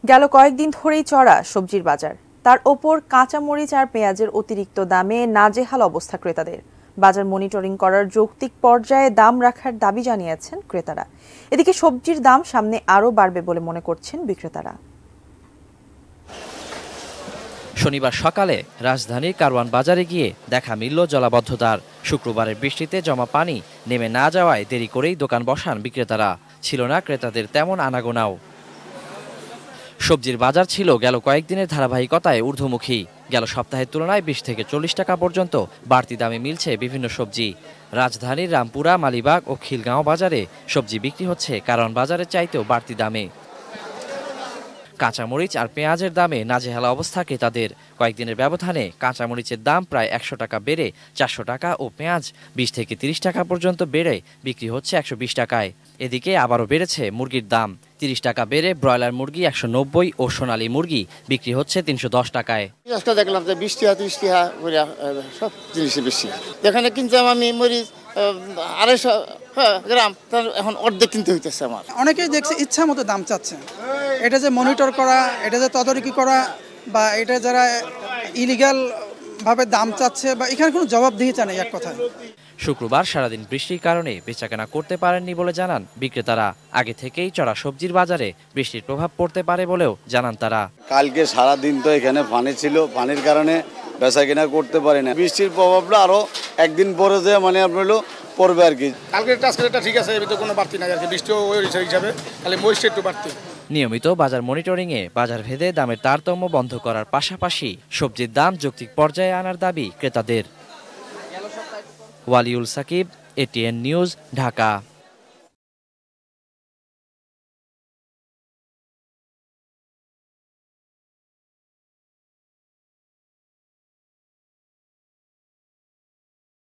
গেল কয়েকদিন ধরেই চড়া সবজির বাজার, তার ওপর কাঁচামরিচ আর পেঁয়াজের অতিরিক্ত দামে নাজেহাল অবস্থা ক্রেতাদের। বাজার মনিটরিং করার যৌক্তিক পর্যায়ে দাম রাখার দাবি জানিয়েছেন ক্রেতারা। এদিকে সবজির দাম সামনে আরও বাড়বে বলে মনে করছেন বিক্রেতারা। শনিবার সকালে রাজধানীর কারওয়ান বাজারে গিয়ে দেখা মিলল জলাবদ্ধতার। শুক্রবারের বৃষ্টিতে জমা পানি নেমে না যাওয়ায় দেরি করেই দোকান বসান বিক্রেতারা। ছিল না ক্রেতাদের তেমন আনাগোনাও। সবজির বাজার ছিল গেল কয়েকদিনের ধারাবাহিকতায় ঊর্ধ্বমুখী। গেল সপ্তাহের তুলনায় 20 থেকে 40 টাকা পর্যন্ত বাড়তি দামে মিলছে বিভিন্ন সবজি। রাজধানীর রামপুরা, মালিবাগ ও খিলগাঁও বাজারে সবজি বিক্রি হচ্ছে কারওয়ান বাজারের চাইতেও বাড়তি দামে। কাঁচামরিচ আর পেঁয়াজের দামে নাজেহাল অবস্থা ক্রেতাদের। কয়েকদিনের ব্যবধানে কাঁচামরিচের দাম প্রায় 100 টাকা বেড়ে 400 টাকা ও পেঁয়াজ 20 থেকে 30 টাকা পর্যন্ত বেড়ে বিক্রি হচ্ছে 120 টাকায়। এদিকে আবারও বেড়েছে মুরগির দাম। 30 টাকা বেড়ে ব্রয়লার মুরগি 190 ও সোনালী মুরগি বিক্রি হচ্ছে 310 টাকায়। আজকে দেখলাম যে 20 টাকা 30 টাকা করে সব জিনিসই বেশি। যেখানে কিনতাম আমি মরিচ 250 গ্রাম, তার এখন অর্ধেক কিনতে হইতেছে আমার। অনেকেই দেখছে ইচ্ছা মতো দাম চাচ্ছে। এটা যে মনিটর করা, এটা যে তদারকি করা, বা এটা যারা ইলিগাল ভাবে দাম চাচ্ছে, বা এখানে কোনো জবাবদিহিতা নেই এক কথায়। শুক্রবার সারাদিন বৃষ্টির কারণে বেচাকেনা করতে পারেননি বলে জানান বিক্রেতারা। আগে থেকেই চড়া সবজির বাজারে বৃষ্টির প্রভাব পড়তে পারে বলেও জানান তারা। কালকে সারাদিন তো এখানে পানি ছিল, পানির কারণে বেচাকেনা করতে পারি না। বৃষ্টির প্রভাবটা আরো একদিন পরে যে আপনার পড়বে আর কি। কালকে টাস্কটা ঠিক আছে, এমনি তো কোনো বাড়তি নাই আর কি। বৃষ্টিও ওই হিসাবে খালি মরিচটা একটু বাড়তি। নিয়মিত বাজার মনিটরিংয়ে বাজার ভেদে দামের তারতম্য বন্ধ করার পাশাপাশি সবজির দাম যৌক্তিক পর্যায়ে আনার দাবি ক্রেতাদের। Waliul Sakib, ATN news, Dhaka.